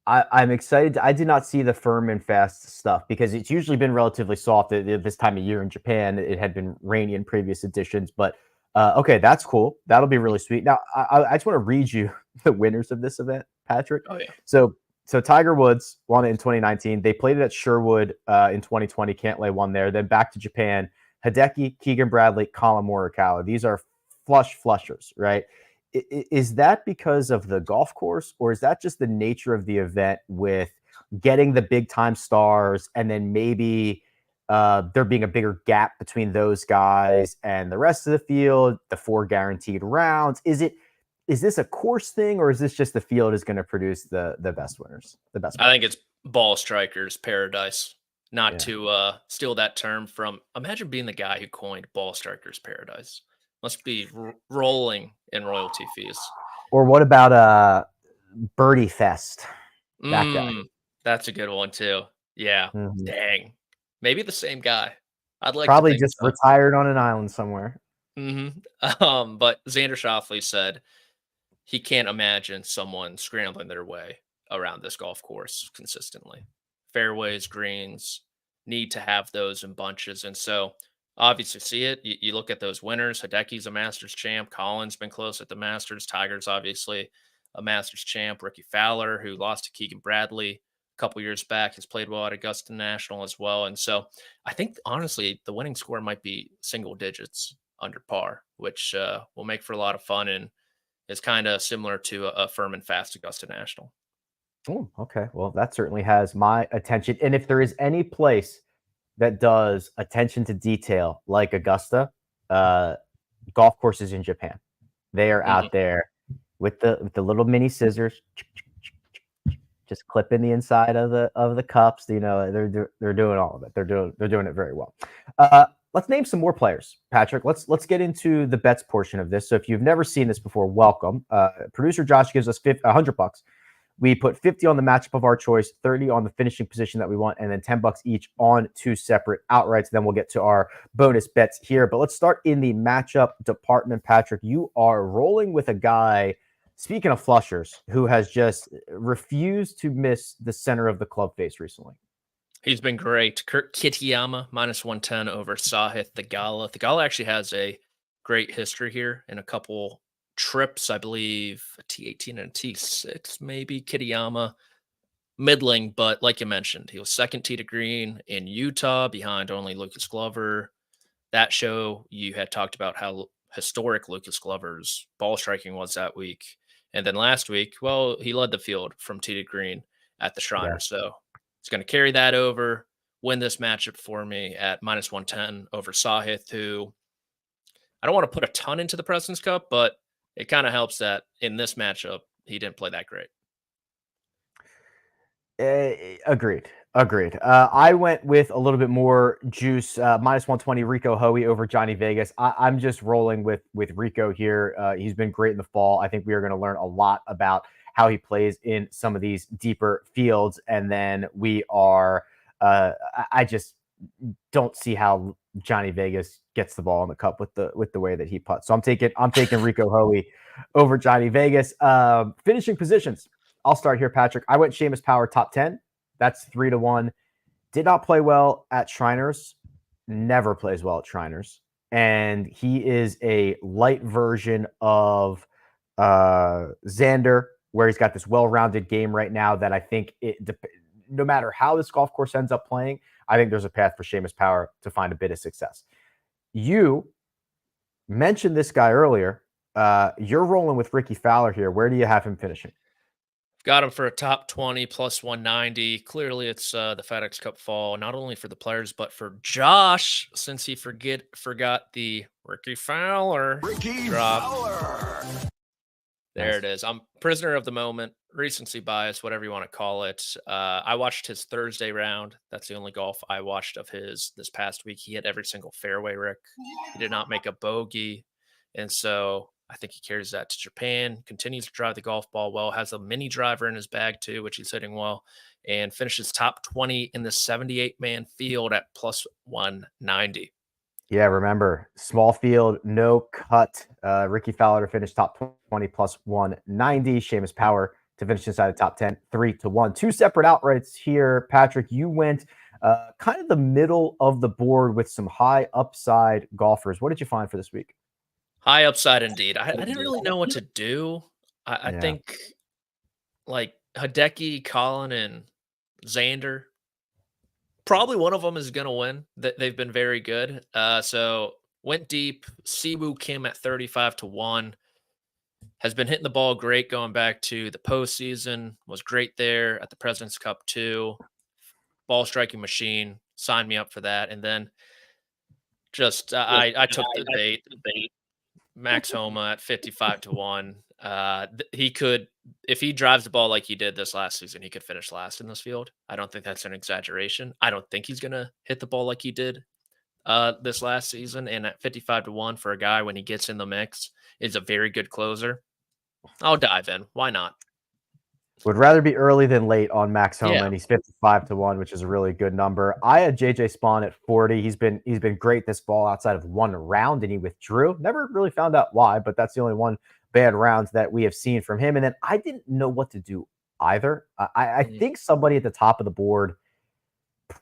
I'm excited. I did not see the firm and fast stuff because it's usually been relatively soft at this time of year in Japan. It had been rainy in previous editions, but okay, that's cool. That'll be really sweet. Now, I just want to read you the winners of this event, Patrick. Oh, yeah. So Tiger Woods won it in 2019. They played it at Sherwood in 2020. Cantlay won there. Then back to Japan. Hideki, Keegan Bradley, Collin Morikawa. These are flushers, right? Is that because of the golf course, or is that just the nature of the event with getting the big time stars and then maybe there being a bigger gap between those guys and the rest of the field, the 4 guaranteed rounds? Is this a course thing, or is this just the field is going to produce the best winners, the best winners? I think it's ball strikers paradise. Not to steal that term from, imagine being the guy who coined ball strikers paradise. Must be rolling in royalty fees. Or what about Birdie Fest? That guy. That's a good one too. Yeah. Mm-hmm. Dang. Maybe the same guy. I'd like probably to think just so. Retired on an island somewhere. But Xander Schauffele said he can't imagine someone scrambling their way around this golf course consistently. Fairways, greens, need to have those in bunches. And so obviously see it. You look at those winners. Hideki's a Masters champ. Collin's been close at the Masters. Tiger's obviously a Masters champ. Ricky Fowler, who lost to Keegan Bradley a couple years back, has played well at Augusta National as well. And so I think, honestly, the winning score might be single digits under par, which will make for a lot of fun and is kind of similar to a firm and fast Augusta National. Oh, okay. Well, that certainly has my attention. And if there is any place that does attention to detail like Augusta, golf courses in Japan, they are out there with the little mini scissors, just clipping the inside of the cups. You know, they're doing all of it. They're doing it very well. Let's name some more players, Patrick. Let's get into the bets portion of this. So if you've never seen this before, welcome. Producer Josh gives us $100. We put 50 on the matchup of our choice, 30 on the finishing position that we want, and then $10 each on 2 separate outrights. Then we'll get to our bonus bets here. But let's start in the matchup department, Patrick. You are rolling with a guy, speaking of flushers, who has just refused to miss the center of the club face recently. He's been great. Kurt Kitayama, -110 over Sahith Theegala. Theegala actually has a great history here in a couple trips, I believe a T18 and a T6, maybe. Kitayama, middling, but like you mentioned, he was second tee to green in Utah behind only Lucas Glover. That show, you had talked about how historic Lucas Glover's ball striking was that week. And then last week, well, he led the field from tee to green at the Shriner. Yeah. So he's going to carry that over, win this matchup for me at -110 over Sahith, who I don't want to put a ton into the President's Cup, but it kind of helps that in this matchup, he didn't play that great. Agreed. I went with a little bit more juice, -120 Rico Hoey over Johnny Vegas. I'm just rolling with Rico here. He's been great in the fall. I think we are going to learn a lot about how he plays in some of these deeper fields. And then we are, I just don't see how Johnny Vegas gets the ball in the cup with the way that he putts. So I'm taking Rico Hoey over Johnny Vegas. Finishing positions. I'll start here, Patrick. I went Seamus Power top 10. That's 3-1. Did not play well at Shriners. Never plays well at Shriners. And he is a light version of Xander, where he's got this well-rounded game right now that I think no matter how this golf course ends up playing, I think there's a path for Seamus Power to find a bit of success. You mentioned this guy earlier. You're rolling with Ricky Fowler here. Where do you have him finishing? Got him for a top 20 +190. Clearly, it's the FedEx Cup fall, not only for the players, but for Josh, since he forgot the Ricky Fowler drop. Fowler. There it is. I'm prisoner of the moment, recency bias, whatever you want to call it. I watched his Thursday round. That's the only golf I watched of his this past week. He hit every single fairway, Rick. He did not make a bogey. And so I think he carries that to Japan, continues to drive the golf ball well, has a mini driver in his bag too, which he's hitting well, and finishes top 20 in the 78-man field at +190. Yeah, remember, small field, no cut. Ricky Fowler to finish top 20 plus 190. Seamus Power to finish inside the top 10, 3-1. Two separate outrights here. Patrick, you went kind of the middle of the board with some high upside golfers. What did you find for this week? High upside indeed. I didn't really know what to do. I think like Hideki, Collin, and Xander, probably one of them is going to win. They've been very good. So went deep. Siwoo Kim at 35-1. Has been hitting the ball great going back to the postseason. Was great there at the President's Cup too. Ball striking machine. Signed me up for that. And then just I took the bait. Max Homa at 55-1. He could, if he drives the ball like he did this last season, he could finish last in this field. I don't think that's an exaggeration. I don't think he's going to hit the ball like he did this last season. And at 55-1 for a guy when he gets in the mix is a very good closer. I'll dive in. Why not? Would rather be early than late on Max Homa, Yeah. and he's 55-1, which is a really good number. I had JJ Spawn at 40. He's been great this fall outside of one round, and he withdrew. Never really found out why, but that's the only one bad round that we have seen from him. And then I didn't know what to do either. I think somebody at the top of the board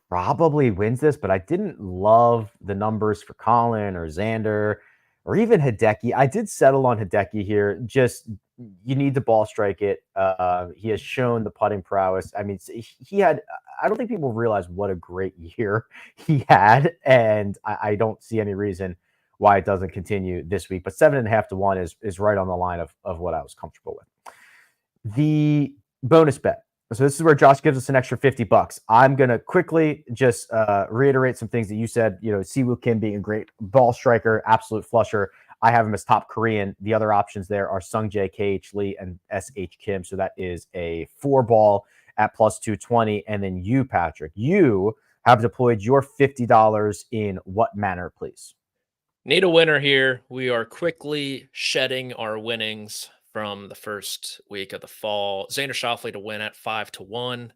probably wins this, but I didn't love the numbers for Collin or Xander or even Hideki. I did settle on Hideki here. Just you need to ball strike it. He has shown the putting prowess. I mean, he had, I don't think people realize what a great year he had, and I don't see any reason why it doesn't continue this week. But 7.5-1 is right on the line of what I was comfortable with. The bonus bet. So this is where Josh gives us an extra $50. I'm going to quickly just reiterate some things that you said. You know, Siwoo Kim being a great ball striker, absolute flusher. I have him as top Korean. The other options there are Sungjae, KH Lee, and SH Kim. So that is a 4-ball at plus 220. And then you, Patrick, you have deployed your $50 in what manner, please? Need a winner here. We are quickly shedding our winnings from the first week of the fall. Xander Schauffele to win at 5-1.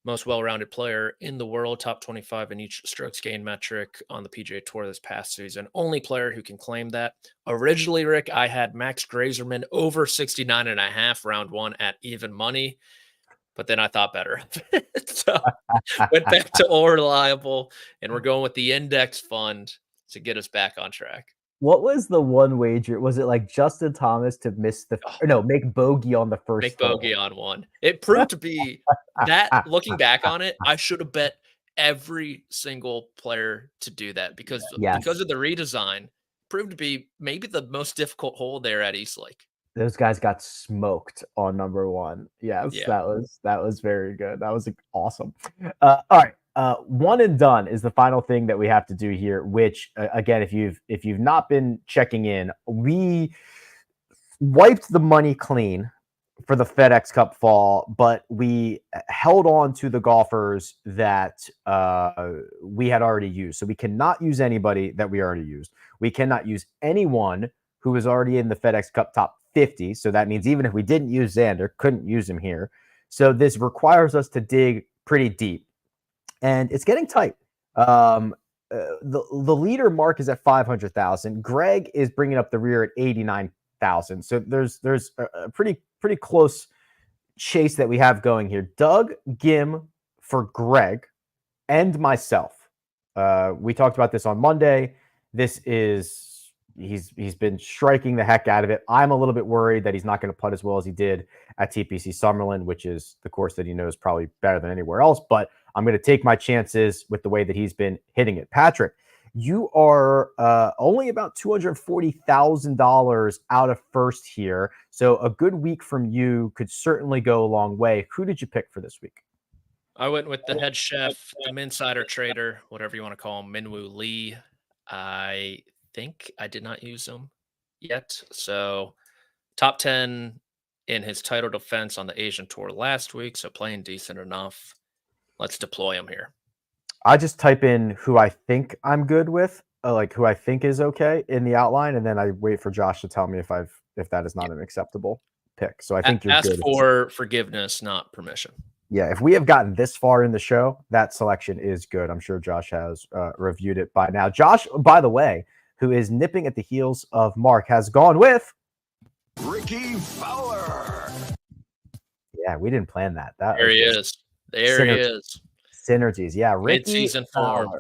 Most well-rounded player in the world, top 25 in each strokes gained metric on the PGA Tour this past season. Only player who can claim that. Originally, Rick, I had Max Grazerman over 69.5 round one at even money, but then I thought better of it. So went back to all reliable, and we're going with the index fund to get us back on track. What was the one wager? Was it like Justin Thomas to miss the or no, make bogey on the first Make bogey on one? It proved to be that, looking back on it, I should have bet every single player to do that because of the redesign. Proved to be maybe the most difficult hole there at Eastlake. Those guys got smoked on number one. Yes, yeah. That was very good. That was awesome. All right. One and done is the final thing that we have to do here, which again, if you've not been checking in, we wiped the money clean for the FedEx Cup fall, but we held on to the golfers that we had already used. So we cannot use anybody that we already used. We cannot use anyone who was already in the FedEx Cup top 50. So that means even if we didn't use Xander, couldn't use him here. So this requires us to dig pretty deep. And it's getting tight. The leader mark is at 500,000. Greg is bringing up the rear at 89,000. So there's a pretty close chase that we have going here. Doug, Gim for Greg and myself. We talked about this on Monday. This is he's been striking the heck out of it. I'm a little bit worried that he's not going to putt as well as he did at TPC Summerlin, which is the course that he knows probably better than anywhere else. But I'm going to take my chances with the way that he's been hitting it. Patrick, you are only about $240,000 out of first here. So a good week from you could certainly go a long way. Who did you pick for this week? I went with the head chef, the insider trader, whatever you want to call him, Minwoo Lee. I think I did not use him yet. So top 10 in his title defense on the Asian Tour last week. So playing decent enough. Let's deploy him here. I just type in who I think I'm good with, like who I think is okay in the outline, and then I wait for Josh to tell me if that is not an acceptable pick. So I think you're ask good. For forgiveness, not permission. Yeah, if we have gotten this far in the show, that selection is good. I'm sure Josh has reviewed it by now. Josh, by the way, who is nipping at the heels of Mark, has gone with Ricky Fowler. Yeah, we didn't plan that. There he is. There he is. Synergies. Yeah, Ricky Mid-season form.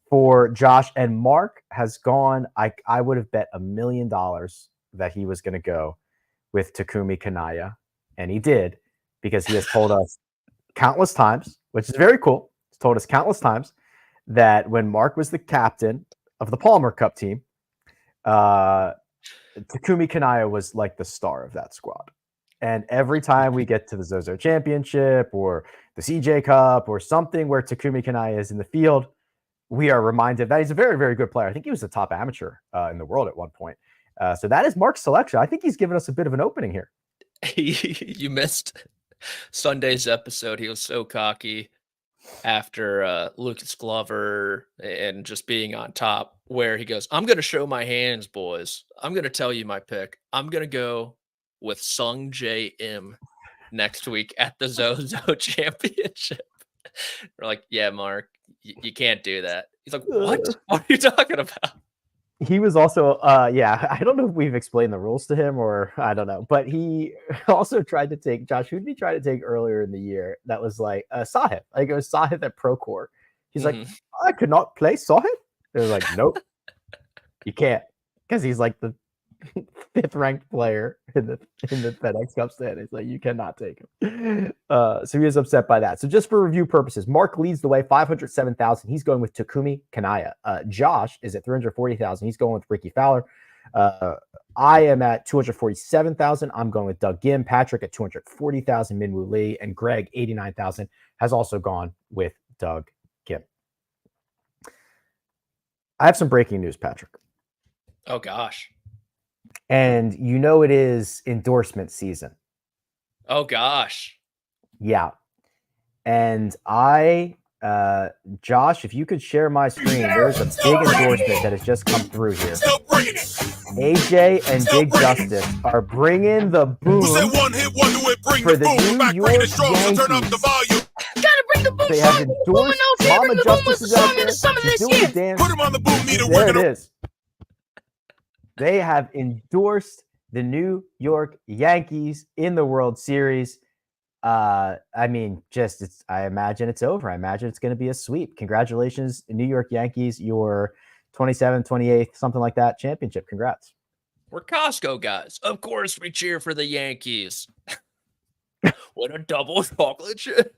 For Josh, and Mark has gone. I would have bet $1 million that he was going to go with Takumi Kanaya, and he did, because he has told us countless times, which is very cool. He's told us countless times that when Mark was the captain of the Palmer Cup team, Takumi Kanaya was like the star of that squad. And every time we get to the Zozo Championship or the CJ Cup or something where Takumi Kanaya is in the field, we are reminded that he's a very, very good player. I think he was the top amateur in the world at one point. So that is Mark's selection. I think he's given us a bit of an opening here. You missed Sunday's episode. He was so cocky after Lucas Glover and just being on top, where he goes, "I'm going to show my hands, boys. I'm going to tell you my pick. I'm going to go with Sung J M next week at the Zozo Championship." We're like, "Yeah, Mark, you can't do that." He's like, "What? What are you talking about?" He was also, I don't know if we've explained the rules to him or I don't know, but he also tried to take, Josh, who did he try to take earlier in the year? That was like Sahith. Like it was Sahith at Procore. He's like, "I could not play Sahith." They were like, "Nope, you can't," because he's like the 5th ranked player in the FedEx Cup standings. Like, you cannot take him. So he was upset by that. So just for review purposes, Mark leads the way, 507,000. He's going with Takumi Kanaya. Josh is at 340,000. He's going with Ricky Fowler. I am at 247,000. I'm going with Doug Gim. Patrick at 240,000. Minwoo Lee, and Greg 89,000 has also gone with Doug Gim. I have some breaking news, Patrick. Oh gosh. And you know it is endorsement season. Oh gosh. Yeah. And Josh, if you could share my screen, there's a big endorsement that has just come through here. AJ and Big Justice are bringing the boom for the New York Yankees. Gotta bring the boom. They have endorsed Mama Justice is out there. She's doing the dance. Put him on the boom meter. There it is. They have endorsed the New York Yankees in the World Series. I imagine it's over. I imagine it's going to be a sweep. Congratulations, New York Yankees, your 27th, 28th, something like that championship. Congrats. We're Costco guys. Of course we cheer for the Yankees. What a double chocolate chip.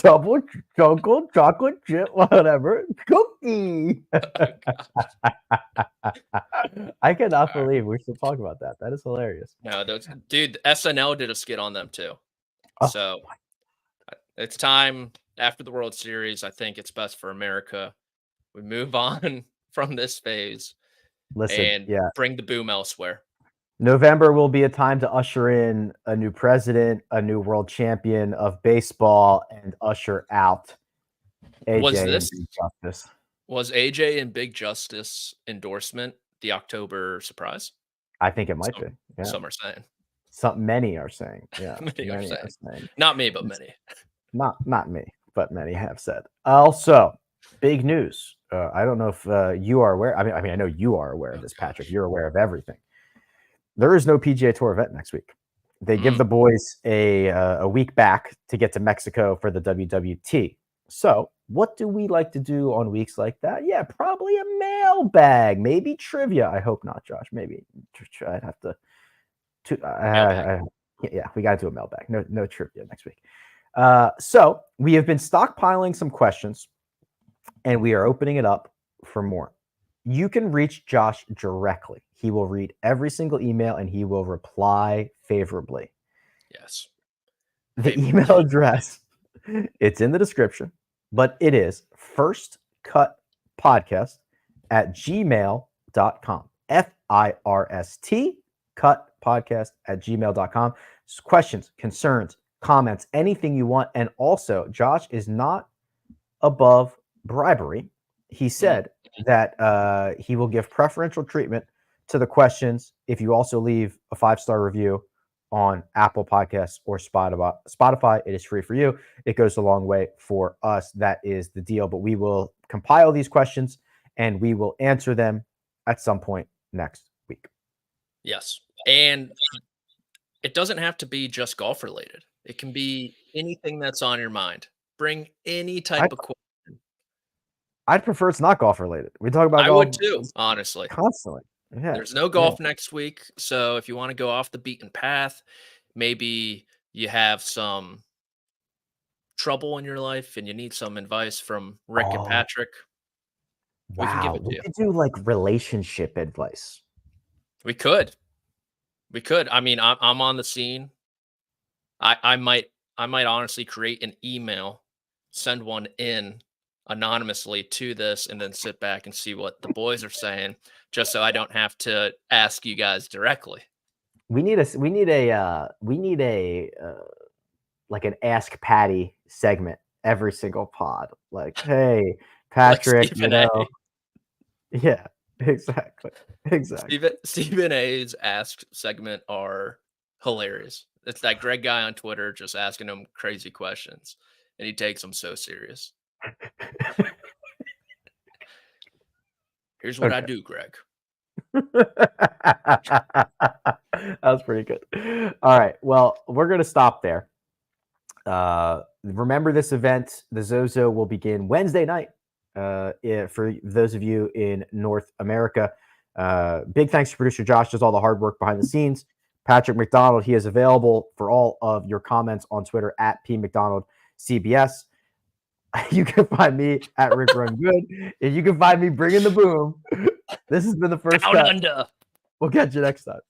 Double chocolate chip, whatever. Cookie. I cannot believe we're still talking about that. That is hilarious. No, dude, SNL did a skit on them too. So it's time after the World Series. I think it's best for America. We move on from this phase and bring the boom elsewhere. November will be a time to usher in a new president, a new world champion of baseball, and usher out AJ and Big Justice. Was AJ and Big Justice endorsement the October surprise? I think it might be. Yeah. Some are saying. Many are saying. Yeah. many are saying. Not me, but many. Not me, but many have said. Also, big news. I don't know if you are aware. I mean, I know you are aware of this, Patrick. You're aware of everything. There is no PGA Tour event next week. They give the boys a week back to get to Mexico for the WWT. So what do we like to do on weeks like that? Yeah, probably a mailbag, maybe trivia. I hope not, Josh. Maybe I'd have to we got to do a mailbag. No trivia next week. So we have been stockpiling some questions, and we are opening it up for more. You can reach Josh directly. He will read every single email and he will reply favorably. Yes. The email address, it's in the description, but it is firstcutpodcast@gmail.com. FIRST cutpodcast@gmail.com. Questions, concerns, comments, anything you want. And also, Josh is not above bribery. He said that he will give preferential treatment to the questions if you also leave a 5-star review on Apple Podcasts or Spotify. It is free for you. It goes a long way for us. That is the deal. But we will compile these questions and we will answer them at some point next week. Yes. And it doesn't have to be just golf related. It can be anything that's on your mind. Bring any type of question. I'd prefer it's not golf related. We talk about I golf would too, honestly. constantly. Yeah. There's no golf next week. So if you want to go off the beaten path, maybe you have some trouble in your life and you need some advice from Rick and Patrick. We can give it to you. We could do like relationship advice. We could. I mean, I'm on the scene. I might honestly create an email, send one in anonymously to this, and then sit back and see what the boys are saying, just so I don't have to ask you guys directly. We need a like an Ask Patty segment every single pod. Like, hey, Patrick, like yeah, exactly. Stephen A's Ask segment are hilarious. It's that Greg guy on Twitter just asking him crazy questions, and he takes them so serious. Here's what I do, Greg. That was pretty good. All right. Well, we're going to stop there. Remember this event, the Zozo will begin Wednesday night for those of you in North America. Big thanks to producer Josh, does all the hard work behind the scenes. Patrick McDonald, he is available for all of your comments on Twitter at PMcDonaldCBS. You can find me at Rick Run Good, and you can find me bringing the boom. This has been the first Down step. under. We'll catch you next time.